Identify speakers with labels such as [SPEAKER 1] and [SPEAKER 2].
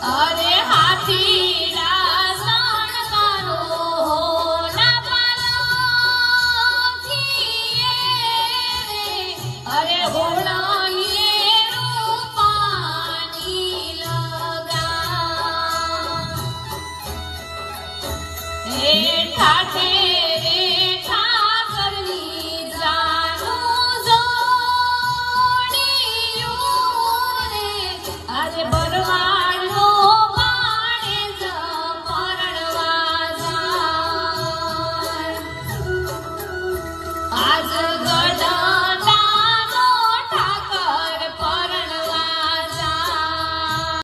[SPEAKER 1] અરે હાથીડા શણગારો ના પાલખીએ રે, અરે હોળીએ રૂપાની લગામ. હે ઠાઠે રે ઠાકરની જાનું જોડિયું રે, અરે બરવાડો બાણે જ પરણવા જાય. આજ